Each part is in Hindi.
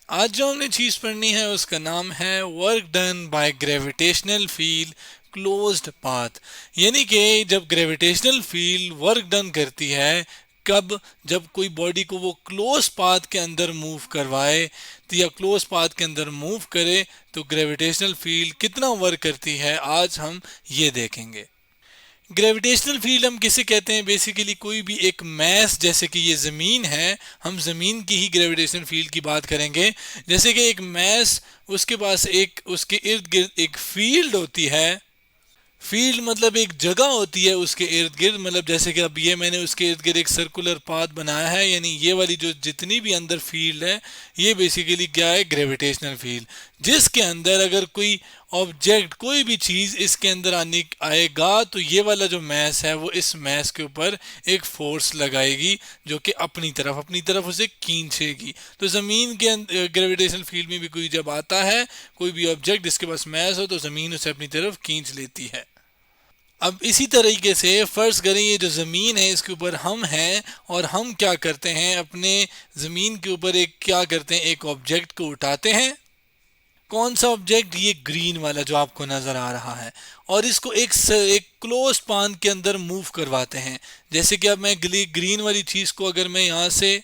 आज जो हमने चीज़ पढ़नी है उसका नाम है work done by gravitational field closed path. यानी कि जब ग्रेविटेशनल फील्ड वर्क डन करती है, कब? जब कोई बॉडी को वो क्लोज पाथ के अंदर मूव करवाए, तो या क्लोज पाथ के अंदर मूव करे, तो ग्रेविटेशनल फील्ड कितना वर्क करती है आज हम ये देखेंगे। ग्रेविटेशनल फील्ड हम किसे कहते हैं? बेसिकली कोई भी एक मैस, जैसे कि ये ज़मीन है, हम ज़मीन की ही ग्रेविटेशनल फील्ड की बात करेंगे। जैसे कि एक मैस, उसके पास एक उसके इर्द गिर्द एक फील्ड होती है। फील्ड मतलब एक जगह होती है उसके इर्द गिर्द, मतलब जैसे कि अब ये मैंने उसके इर्द गिर्द एक सर्कुलर पाथ बनाया है, यानी ये वाली जो जितनी भी अंदर फील्ड है, ये बेसिकली क्या है? Gravitational field. जिसके अंदर अगर कोई ऑब्जेक्ट, कोई भी चीज़ इसके अंदर आने आएगा, तो ये वाला जो मैस है वो इस मैस के ऊपर एक फोर्स लगाएगी जो कि अपनी तरफ उसे खींचेगी। तो ज़मीन के ग्रेविटेशनल फील्ड में भी कोई जब आता है, कोई भी ऑब्जेक्ट जिसके पास मैस हो, तो ज़मीन उसे अपनी तरफ खींच लेती है। अब इसी तरीके से फर्ज करें ये जो ज़मीन है इसके ऊपर हम हैं, और हम क्या करते हैं? अपने ज़मीन के ऊपर एक क्या करते हैं? एक ऑब्जेक्ट को उठाते हैं। कौन सा ऑब्जेक्ट? ये ग्रीन वाला जो आपको नज़र आ रहा है। और इसको एक क्लोज पाथ के अंदर मूव करवाते हैं। जैसे कि अब मैं ग्रीन वाली चीज़ को अगर मैं यहाँ से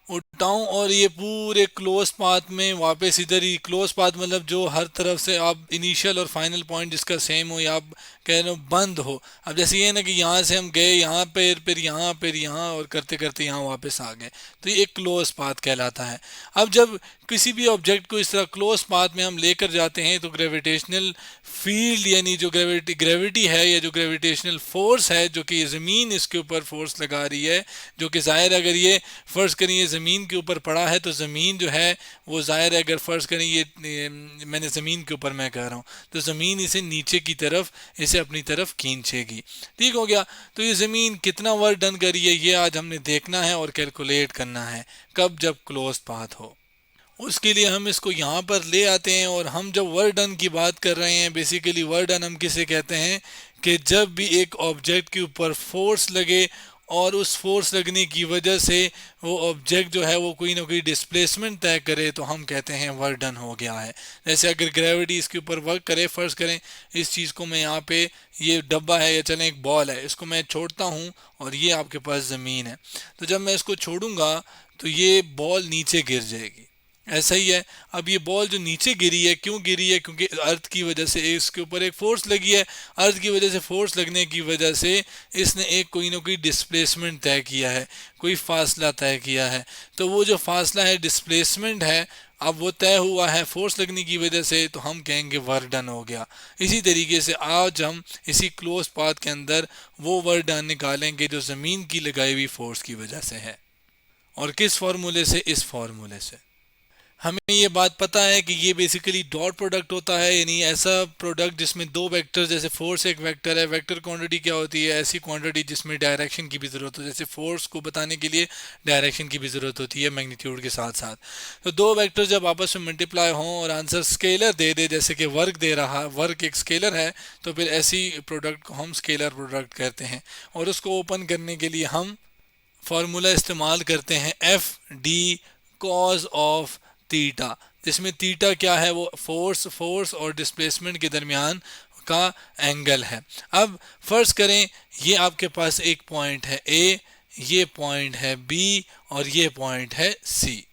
उठाऊं और ये पूरे क्लोज पाथ में वापस इधर ही, क्लोज पाथ मतलब जो हर तरफ से आप इनिशियल और फाइनल पॉइंट जिसका सेम हो, या आप कह रहे हो बंद हो। अब जैसे ये ना कि यहाँ से हम गए यहाँ पे, फिर यहाँ और करते करते यहाँ वापस आ गए, तो ये एक क्लोज पाथ कहलाता है। अब जब किसी भी ऑब्जेक्ट को इस तरह क्लोज पाथ में हम लेकर जाते हैं, तो ग्रेविटेशनल फील्ड यानी जो ग्रेविटी है, या जो ग्रेविटेशनल फोर्स है, जो कि ज़मीन इसके ऊपर फोर्स लगा रही है, जो कि ज़ाहिर अगर ये फ़र्ज़ करें ये ज़मीन के ऊपर पड़ा है, तो ज़मीन जो है वो ज़ाहिर है, अगर फ़र्ज़ करें ये मैंने ज़मीन के ऊपर मैं कह रहा हूँ, तो ज़मीन इसे नीचे की तरफ, इसे अपनी तरफ खींचेगी। ठीक हो गया। तो ये ज़मीन कितना वर्क डन करी है, ये आज हमने देखना है और कैलकुलेट करना है। कब? जब क्लोज पाथ हो। उसके लिए हम इसको यहाँ पर ले आते हैं, और हम जब वर्क डन की बात कर रहे हैं, बेसिकली वर्क डन हम किसे कहते हैं? कि जब भी एक ऑब्जेक्ट के ऊपर फोर्स लगे, और उस फोर्स लगने की वजह से वो ऑब्जेक्ट जो है वो कोई ना कोई डिस्प्लेसमेंट तय करे, तो हम कहते हैं वर्क डन हो गया है। जैसे अगर ग्रेविटी इसके ऊपर वर्क करे, फर्ज करें इस चीज़ को मैं यहाँ पे, ये डब्बा है या चलें एक बॉल है, इसको मैं छोड़ता हूँ और ये आपके पास ज़मीन है, तो जब मैं इसको छोड़ूंगा तो ये बॉल नीचे गिर जाएगी। ऐसा ही है। अब ये बॉल जो नीचे गिरी है, क्यों गिरी है? क्योंकि अर्थ की वजह से इसके ऊपर एक फोर्स लगी है। अर्थ की वजह से फोर्स लगने की वजह से इसने एक कोई ना कोई डिस्प्लेसमेंट तय किया है, कोई फासला तय किया है। तो वो जो फासला है, डिस्प्लेसमेंट है, अब वो तय हुआ है फोर्स लगने की वजह से, तो हम कहेंगे वर्क डन हो गया। इसी तरीके से आज हम इसी क्लोज पाथ के अंदर वो वर्क डन निकालेंगे जो ज़मीन की लगाई हुई फोर्स की वजह से है। और किस फार्मूले से? इस फार्मूले से। हमें ये बात पता है कि ये बेसिकली डॉट प्रोडक्ट होता है, यानी ऐसा प्रोडक्ट जिसमें दो वेक्टर, जैसे फोर्स एक वेक्टर है, वेक्टर क्वांटिटी क्या होती है? ऐसी क्वांटिटी जिसमें डायरेक्शन की भी ज़रूरत हो, जैसे फोर्स को बताने के लिए डायरेक्शन की भी ज़रूरत होती है मैग्नीट्यूड के साथ साथ। तो दो वेक्टर जब आपस में मल्टीप्लाई हों और आंसर स्केलर दे दे, जैसे कि वर्क दे रहा, वर्क एक स्केलर है, तो फिर ऐसी प्रोडक्ट को हम स्केलर प्रोडक्ट कहते हैं। और उसको ओपन करने के लिए हम फार्मूला इस्तेमाल करते हैं F D cause of theta, जिसमें थीटा क्या है? वो फोर्स और डिस्प्लेसमेंट के दरमियान का एंगल है। अब फर्ज करें ये आपके पास एक पॉइंट है ए, ये पॉइंट है बी, और ये पॉइंट है सी।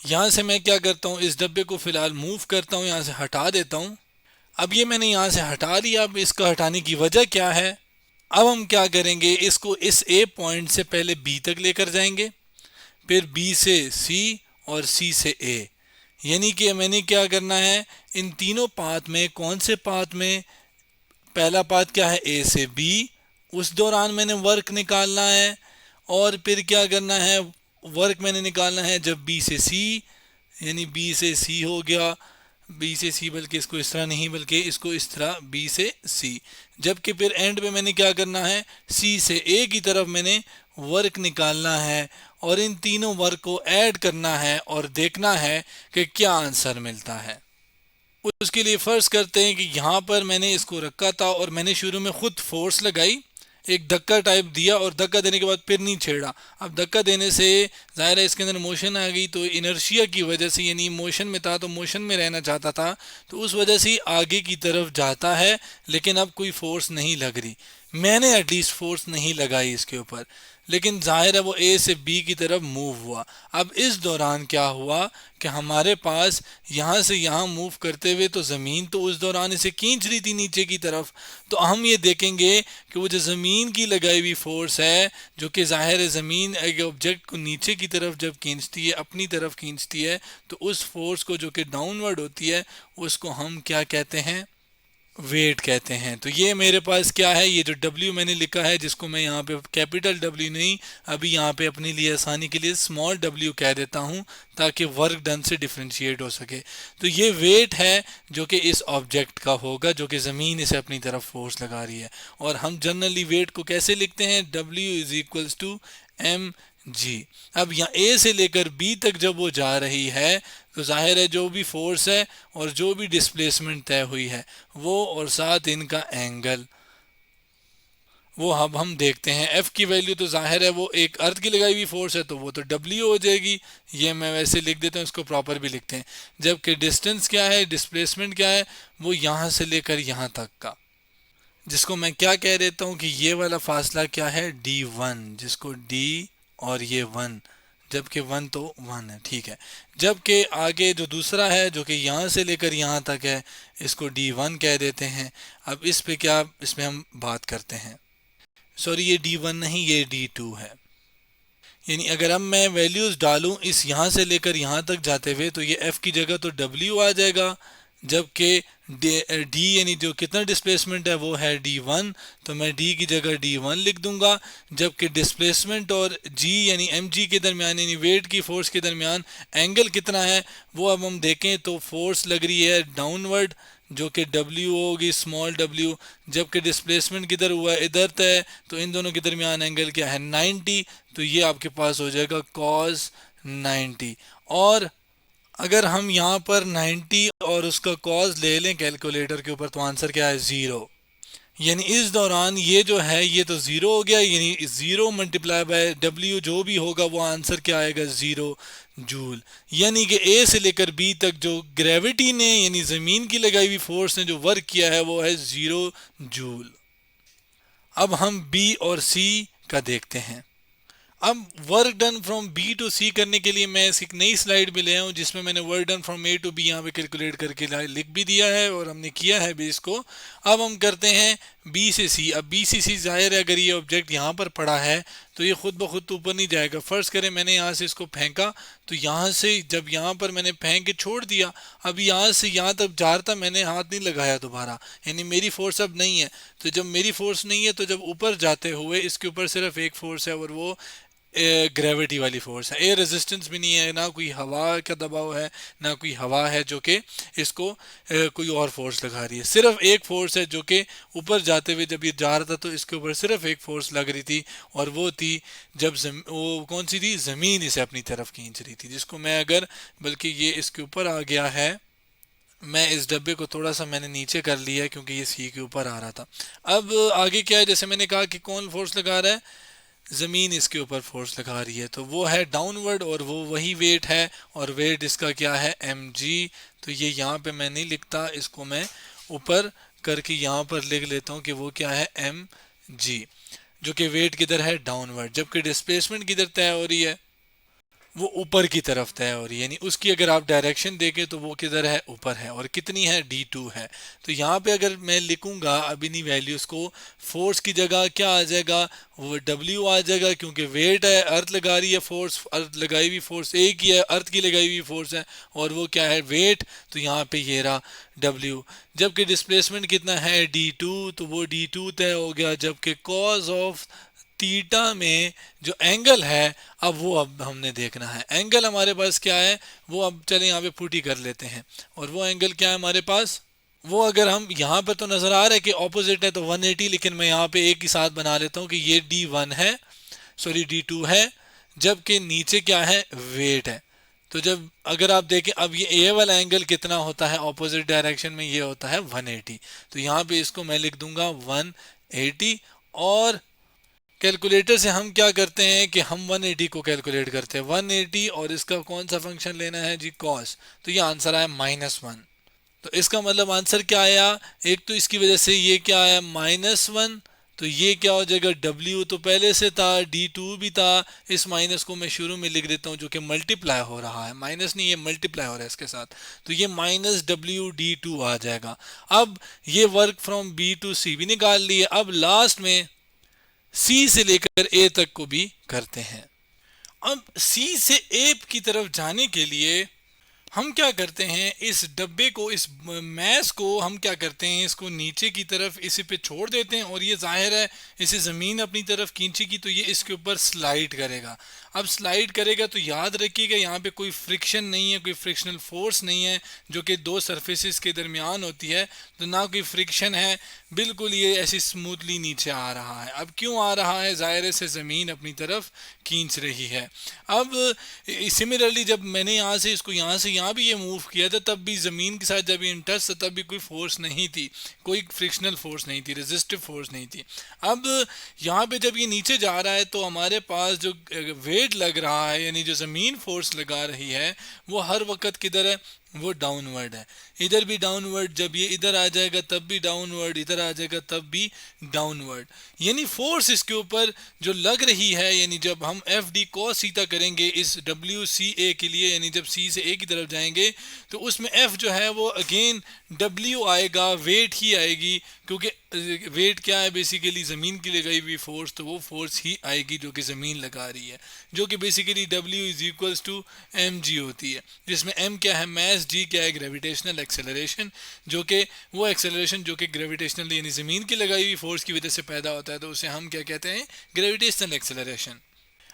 यहाँ से मैं क्या करता हूँ? इस डब्बे को फिलहाल मूव करता हूँ, यहाँ से हटा देता हूँ। अब ये मैंने यहाँ से हटा लिया। अब इसका हटाने की वजह क्या है? अब हम क्या करेंगे? इसको इस ए पॉइंट से पहले बी तक लेकर जाएंगे, फिर बी से सी, और सी से ए। यानी कि मैंने क्या करना है? इन तीनों पाथ में, कौन से पाथ में? पहला पाथ क्या है? ए से बी। उस दौरान मैंने वर्क निकालना है। और फिर क्या करना है? वर्क मैंने निकालना है जब बी से सी, यानी बी से सी हो गया, बी से सी, बल्कि इसको इस तरह नहीं, बल्कि इसको इस तरह, बी से सी। जबकि फिर एंड पे मैंने क्या करना है? सी से ए की तरफ मैंने वर्क निकालना है, और इन तीनों वर्क को ऐड करना है और देखना है कि क्या आंसर मिलता है। उसके लिए फ़र्ज़ करते हैं कि यहाँ पर मैंने इसको रखा था और मैंने शुरू में ख़ुद फोर्स लगाई, एक धक्का टाइप दिया और धक्का देने के बाद फिर नहीं छेड़ा। अब धक्का देने से जाहिर है इसके अंदर मोशन आ गई, तो इनर्शिया की वजह से, यानी मोशन में था तो मोशन में रहना चाहता था, तो उस वजह से आगे की तरफ जाता है, लेकिन अब कोई फोर्स नहीं लग रही, मैंने एटलीस्ट फोर्स नहीं लगाई इसके ऊपर, लेकिन जाहिर है वो ए से बी की तरफ मूव हुआ। अब इस दौरान क्या हुआ कि हमारे पास यहाँ से यहाँ मूव करते हुए तो ज़मीन तो उस दौरान इसे खींच रही थी नीचे की तरफ, तो हम ये देखेंगे कि वो जो ज़मीन की लगाई हुई फोर्स है, जो कि जाहिर है ज़मीन एक ऑब्जेक्ट को नीचे की तरफ जब खींचती है, अपनी तरफ खींचती है, तो उस फोर्स को जो कि डाउनवर्ड होती है उसको हम क्या कहते हैं, वेट कहते हैं। तो ये मेरे पास क्या है, ये जो W मैंने लिखा है, जिसको मैं यहाँ पे कैपिटल W नहीं, अभी यहाँ पे अपने लिए आसानी के लिए स्मॉल w कह देता हूँ, ताकि वर्क डन से डिफ्रेंशिएट हो सके। तो ये वेट है जो कि इस ऑब्जेक्ट का होगा, जो कि ज़मीन इसे अपनी तरफ फोर्स लगा रही है। और हम जनरली वेट को कैसे लिखते हैं, W is equals to mg। अब यहाँ A से लेकर B तक जब वो जा रही है, तो जाहिर है जो भी फोर्स है और जो भी डिस्प्लेसमेंट तय हुई है वो, और साथ इनका एंगल, वो अब हम देखते हैं। F की वैल्यू तो जाहिर है वो एक अर्थ की लगाई हुई फोर्स है, तो वो तो W हो जाएगी, ये मैं वैसे लिख देता हूँ, इसको प्रॉपर भी लिखते हैं। जबकि डिस्टेंस क्या है, डिस्प्लेसमेंट क्या है, वो यहाँ से लेकर यहाँ तक का, जिसको मैं क्या कह देता हूँ कि ये वाला फासला क्या है, D1, जिसको D और ये 1, जबकि 1 तो 1 है, ठीक है। जबकि आगे जो दूसरा है जो कि यहाँ से लेकर यहाँ तक है, इसको D1 कह देते हैं। अब इस पे क्या, इसमें हम बात करते हैं, सॉरी ये D1 नहीं, ये D2 है। यानी अगर अब मैं वैल्यूज़ डालूं इस यहाँ से लेकर यहाँ तक जाते हुए, तो ये F की जगह तो W आ जाएगा, जबकि डी यानी जो कितना डिस्प्लेसमेंट है वो है D1, तो मैं D की जगह D1 लिख दूंगा। जबकि डिस्प्लेसमेंट और G यानी mg के दरमियान, यानी वेट की फोर्स के दरमियान एंगल कितना है, वो अब हम देखें तो फोर्स लग रही है डाउनवर्ड, जो कि W होगी स्मॉल w, जबकि डिस्प्लेसमेंट किधर हुआ है, इधर तय, तो इन दोनों के दरमियान एंगल क्या है, 90, तो ये आपके पास हो जाएगा cos 90। और अगर हम यहाँ पर 90 और उसका कॉज ले लें कैलकुलेटर के ऊपर, तो आंसर क्या है, 0। यानी इस दौरान ये जो है ये तो 0 हो गया, यानी 0 मल्टीप्लाई बाय W जो भी होगा वो आंसर क्या आएगा, 0 जूल। यानी कि A से लेकर B तक जो ग्रेविटी ने, यानी ज़मीन की लगाई हुई फोर्स ने जो वर्क किया है वो है 0 जूल। अब हम B और C का देखते हैं। अब work done from B to C करने के लिए मैं एक नई स्लाइड भी ले आया हूँ, जिसमें मैंने work done from A to B यहाँ पे कैलकुलेट करके लिख भी दिया है और हमने किया है भी इसको। अब हम करते हैं बी से सी। अब बी से सी जाहिर है अगर ये ऑब्जेक्ट यहाँ पर पड़ा है तो ये खुद ब खुद तो ऊपर नहीं जाएगा। फर्ज करें मैंने यहाँ से इसको फेंका, तो यहाँ से जब यहाँ पर मैंने फेंक के छोड़ दिया, अब यहाँ से यहाँ तक जा रहा था, मैंने हाथ नहीं लगाया दोबारा, यानी मेरी फोर्स अब नहीं है। तो जब मेरी फोर्स नहीं है तो जब ऊपर जाते हुए इसके ऊपर सिर्फ एक फोर्स है और वो ग्रेविटी वाली फोर्स है। एयर रेजिस्टेंस भी नहीं है, ना कोई हवा का दबाव है, ना कोई हवा है जो कि इसको कोई और फोर्स लगा रही है। सिर्फ एक फोर्स है जो कि ऊपर जाते हुए जब ये जा रहा था तो इसके ऊपर सिर्फ एक फोर्स लग रही थी, और वो थी जब वो कौन सी थी, ज़मीन इसे अपनी तरफ खींच रही थी। जिसको मैं अगर, बल्कि ये इसके ऊपर आ गया है, मैं इस डब्बे को थोड़ा सा मैंने नीचे कर लिया है क्योंकि ये सी के ऊपर आ रहा था। अब आगे क्या है, जैसे मैंने कहा कि कौन फोर्स लगा रहा है, ज़मीन इसके ऊपर फोर्स लगा रही है, तो वो है डाउनवर्ड और वो वही वेट है, और वेट इसका क्या है, mg। तो ये यहाँ पे मैं नहीं लिखता, इसको मैं ऊपर करके यहाँ पर लिख लेता हूँ कि वो क्या है, mg, जो कि वेट किधर है, डाउनवर्ड। जबकि डिस्प्लेसमेंट किधर तय हो रही है, वो ऊपर की तरफ तय हो रही है, यानी उसकी अगर आप डायरेक्शन देखें तो वो किधर है, ऊपर है, और कितनी है, d2 है। तो यहाँ पे अगर मैं लिखूंगा अब इन्हीं वैल्यूज़ को, फोर्स की जगह क्या आ जाएगा, वो w आ जाएगा, क्योंकि वेट है, अर्थ लगा रही है फोर्स, अर्थ लगाई हुई फोर्स एक ही है, अर्थ की लगाई हुई फोर्स है, और वो क्या है, वेट, तो यहाँ पे ये रहा w। जबकि डिस्प्लेसमेंट कितना है, d2, तो वो d2 तय हो गया। जबकि कॉज ऑफ थीटा में जो एंगल है, अब वो अब हमने देखना है। एंगल हमारे पास क्या है, वो अब चले यहाँ पे पुट ही कर लेते हैं, और वो एंगल क्या है हमारे पास, वो अगर हम यहाँ पर तो नज़र आ रहा है कि ऑपोजिट है तो 180, लेकिन मैं यहाँ पे एक ही साथ बना लेता हूँ कि ये d1 है, सॉरी d2 है, जबकि नीचे क्या है, वेट है। तो जब अगर आप देखें अब ये वाला एंगल कितना होता है ऑपोजिट डायरेक्शन में, ये होता है 180। तो यहाँ पे इसको मैं लिख दूंगा 180, और कैलकुलेटर से हम क्या करते हैं कि हम 180 को कैलकुलेट करते हैं, 180 और इसका कौन सा फंक्शन लेना है जी, कॉस। तो ये आंसर आया -1। तो इसका मतलब आंसर क्या आया, एक तो इसकी वजह से ये क्या आया -1, तो ये क्या हो जाएगा, W तो पहले से था, D2 भी था, इस माइनस को मैं शुरू में लिख देता हूँ जो कि मल्टीप्लाई हो रहा है, माइनस नहीं, ये मल्टीप्लाई हो रहा है इसके साथ, तो ये -WD2 आ जाएगा। अब ये work from B to C भी निकाल लिए, अब लास्ट में C से लेकर A तक को भी करते हैं। अब C से A की तरफ जाने के लिए हम क्या करते हैं, इस डब्बे को, इस मैस को हम क्या करते हैं, इसको नीचे की तरफ इसी पे छोड़ देते हैं, और ये जाहिर है इसे ज़मीन अपनी तरफ खींचेगी तो ये इसके ऊपर स्लाइड करेगा। अब स्लाइड करेगा तो याद रखिएगा यहाँ पे कोई फ्रिक्शन नहीं है, कोई फ्रिक्शनल फोर्स नहीं है जो कि दो सरफेसेस के दरमियान होती है, तो ना कोई फ्रिक्शन है, बिल्कुल ये ऐसे स्मूथली नीचे आ रहा है। अब क्यों आ रहा है, ज़ाहिर से ज़मीन अपनी तरफ खींच रही है। अब सिमिलरली जब मैंने यहाँ से इसको यहाँ से यहाँ भी ये मूव किया था, तब भी ज़मीन के साथ जब ये इन टच था तब भी कोई फोर्स नहीं थी, कोई फ्रिक्शनल फोर्स नहीं थी, रेजिस्टिव फोर्स नहीं थी। अब यहाँ पे जब ये नीचे जा रहा है तो हमारे पास जो वेट लग रहा है, यानी जो ज़मीन फोर्स लगा रही है, वो हर वक्त किधर है, वो डाउनवर्ड है। इधर भी डाउनवर्ड, जब ये इधर आ जाएगा तब भी डाउनवर्ड, इधर आ जाएगा तब भी डाउनवर्ड। यानी फोर्स इसके ऊपर जो लग रही है, यानी जब हम एफ डी कॉस थीटा करेंगे इस डब्ल्यू सी ए के लिए, यानी जब सी से ए की तरफ जाएंगे तो उसमें एफ जो है वो अगेन डब्ल्यू आएगा, वेट ही आएगी, क्योंकि वेट क्या है, बेसिकली ज़मीन की लगाई हुई फोर्स, तो वो फोर्स ही आएगी जो कि ज़मीन लगा रही है, जो कि basically W is equals to M G होती है, जिसमें एम क्या है मैस, जी क्या है ग्रेविटेशनल एक्सेलरेशन, जो कि वो एक्सेलरेशन जो कि ग्रेविटेशनल यानी ज़मीन की लगाई हुई फोर्स की वजह से पैदा होता है, तो उसे हम क्या कहते हैं, ग्रेविटेशनल एक्सेलरेशन।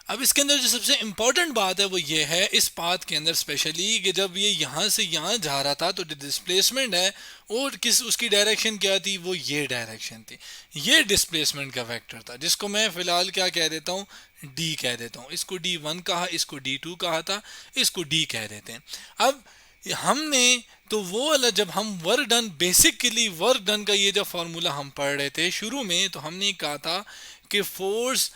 अब इसके अंदर जो सबसे इंपॉर्टेंट बात है वो ये है, इस पाथ के अंदर स्पेशली, कि जब ये यहाँ से यहाँ जा रहा था तो जो डिस्प्लेसमेंट है और किस उसकी डायरेक्शन क्या थी, वो ये डायरेक्शन थी, ये डिस्प्लेसमेंट का वेक्टर था, जिसको मैं फिलहाल क्या कह देता हूँ, डी कह देता हूँ। इसको D1 कहा, इसको D2 कहा था, इसको डी कह देते हैं। अब हमने तो वो वाला, जब हम work done, basically work done का ये जो फॉर्मूला हम पढ़ रहे थे शुरू में, तो हमने कहा था कि फोर्स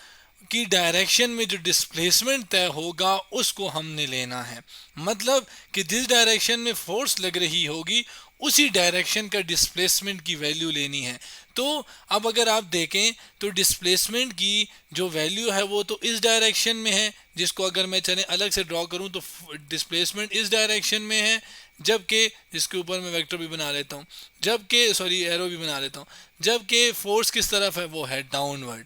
की डायरेक्शन में जो डिस्प्लेसमेंट तय होगा उसको हमने लेना है, मतलब कि जिस डायरेक्शन में फोर्स लग रही होगी उसी डायरेक्शन का डिस्प्लेसमेंट की वैल्यू लेनी है। तो अब अगर आप देखें तो डिस्प्लेसमेंट की जो वैल्यू है वो तो इस डायरेक्शन में है, जिसको अगर मैं चले अलग से ड्रॉ करूं तो डिस्प्लेसमेंट इस डायरेक्शन में है, जबकि जिसके ऊपर मैं वेक्टर भी बना लेता हूं, जबकि सॉरी एरो भी बना लेता हूं, जबकि फोर्स किस तरफ है, वो है डाउनवर्ड।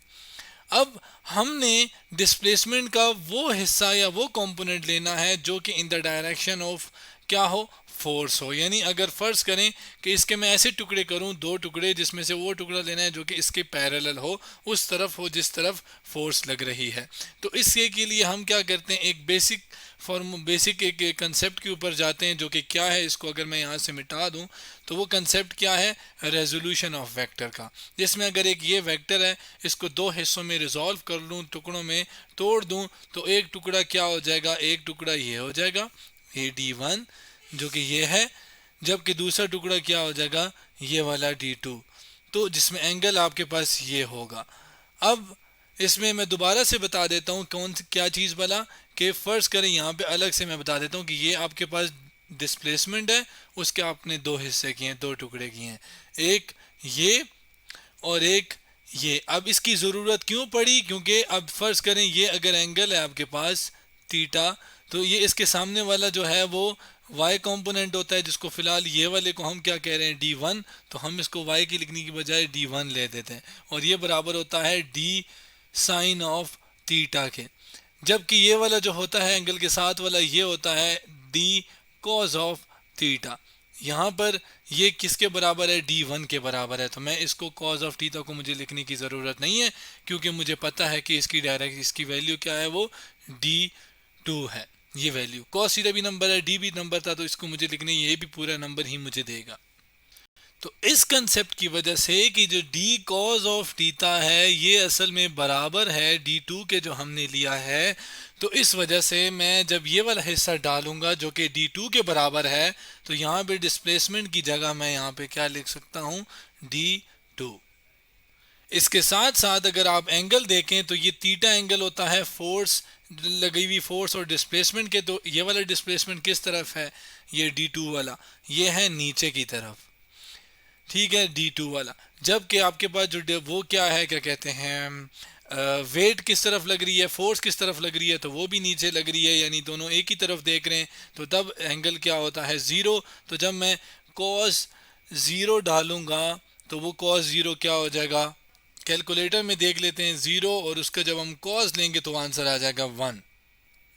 अब हमने डिस्प्लेसमेंट का वो हिस्सा या वो कंपोनेंट लेना है जो कि इन द डायरेक्शन ऑफ क्या हो, फोर्स हो। यानी अगर फर्ज करें कि इसके मैं ऐसे टुकड़े करूं, दो टुकड़े, जिसमें से वो टुकड़ा लेना है जो कि इसके पैरेलल हो, उस तरफ हो जिस तरफ फोर्स लग रही है। तो इसके के लिए हम क्या करते हैं, एक बेसिक एक कंसेप्ट के ऊपर जाते हैं, जो कि क्या है, इसको अगर मैं यहाँ से मिटा दूं तो वो कंसेप्ट क्या है, रेजोल्यूशन ऑफ वेक्टर का, जिसमें अगर एक ये वेक्टर है, इसको दो हिस्सों में रिजॉल्व कर लूँ, टुकड़ों में तोड़ दूं, तो एक टुकड़ा क्या हो जाएगा, एक टुकड़ा ये हो जाएगा, ये D1 जो कि ये है, जबकि दूसरा टुकड़ा क्या हो जाएगा, ये वाला D2, तो जिसमें एंगल आपके पास ये होगा। अब इसमें मैं दोबारा से बता देता हूँ कौन सी क्या चीज़ वाला, कि फ़र्ज़ करें यहाँ पे अलग से मैं बता देता हूँ कि ये आपके पास डिस्प्लेसमेंट है, उसके आपने दो हिस्से किए हैं, दो टुकड़े किए हैं, एक ये और एक ये। अब इसकी ज़रूरत क्यों पड़ी, क्योंकि अब फ़र्ज़ करें ये अगर एंगल है आपके पास थीटा, तो ये इसके सामने वाला जो है वो y कंपोनेंट होता है, जिसको फ़िलहाल ये वाले को हम क्या कह रहे हैं, D1, तो हम इसको y की लिखने की बजाय D1 ले देते हैं, और ये बराबर होता है d साइन ऑफ थीटा के, जबकि ये वाला जो होता है एंगल के साथ वाला, ये होता है d कॉज ऑफ थीटा। यहाँ पर ये किसके बराबर है, D1 के बराबर है, तो मैं इसको कॉज ऑफ थीटा को मुझे लिखने की ज़रूरत नहीं है, क्योंकि मुझे पता है कि इसकी वैल्यू क्या है, वो D2 है। ये वैल्यू कॉस थीटा भी नंबर है, डी भी नंबर था, तो इसको मुझे लिखने, ये भी पूरा नंबर ही मुझे देगा। तो इस कंसेप्ट की वजह से कि जो डी कॉज ऑफ थीटा है ये असल में बराबर है D2 के जो हमने लिया है, तो इस वजह से मैं जब ये वाला हिस्सा डालूंगा जो कि D2 के बराबर है, तो यहाँ पे डिस्प्लेसमेंट की जगह मैं यहाँ पे क्या लिख सकता हूँ, D2। इसके साथ साथ अगर आप एंगल देखें तो ये थीटा एंगल होता है फोर्स, लगी हुई फोर्स और डिस्प्लेसमेंट के। तो ये वाला डिस्प्लेसमेंट किस तरफ है, ये D2 वाला, ये है नीचे की तरफ, ठीक है, D2 वाला। जबकि आपके पास जो वो क्या है, क्या कहते हैं, वेट किस तरफ लग रही है, फोर्स किस तरफ लग रही है, तो वो भी नीचे लग रही है, यानी दोनों एक ही तरफ देख रहे हैं। तो तब एंगल क्या होता है, ज़ीरो। तो जब मैं कॉस ज़ीरो डालूंगा तो वो कॉस ज़ीरो क्या हो जाएगा, कैलकुलेटर में देख लेते हैं ज़ीरो, और उसका जब हम कॉस लेंगे तो आंसर आ जाएगा वन।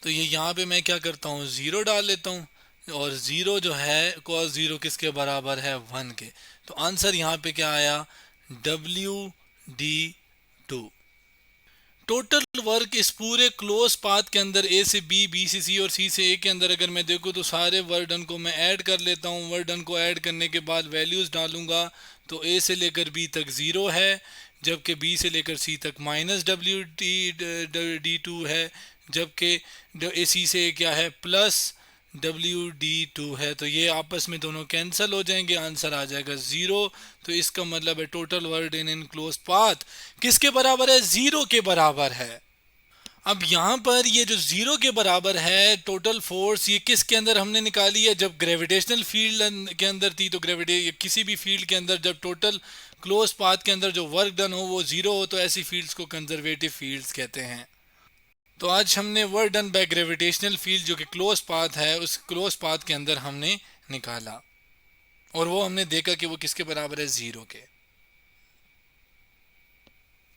तो ये यहाँ पे मैं क्या करता हूँ, ज़ीरो डाल लेता हूँ, और ज़ीरो जो है कॉस ज़ीरो किसके बराबर है, वन के। तो आंसर यहाँ पे क्या आया, WD2। टोटल वर्क इस पूरे क्लोज पाथ के अंदर, ए से बी, बी से सी और सी से ए के अंदर अगर मैं देखूँ तो सारे वर्क डन को मैं ऐड कर लेता हूँ। वर्क डन को ऐड करने के बाद वैल्यूज़ डालूंगा, तो ए से लेकर बी तक ज़ीरो है, जबकि बी से लेकर सी तक माइनस WD2 है, जबकि ए सी से क्या है, प्लस WD2 है। तो ये आपस में दोनों कैंसिल हो जाएंगे, आंसर आ जाएगा ज़ीरो। तो इसका मतलब है total work in enclose path किसके बराबर है, ज़ीरो के बराबर है। अब यहाँ पर ये जो ज़ीरो के बराबर है टोटल फोर्स, ये किसके अंदर हमने निकाली है, जब ग्रेविटेशनल फील्ड के अंदर थी। तो किसी भी फील्ड के अंदर जब टोटल क्लोज पाथ के अंदर जो वर्क डन हो वो ज़ीरो हो, तो ऐसी फील्ड्स को कंजर्वेटिव फील्ड्स कहते हैं। तो आज हमने work done by gravitational field जो कि क्लोज पाथ है, उस क्लोज पाथ के अंदर हमने निकाला, और वो हमने देखा कि वो किसके बराबर है, ज़ीरो के।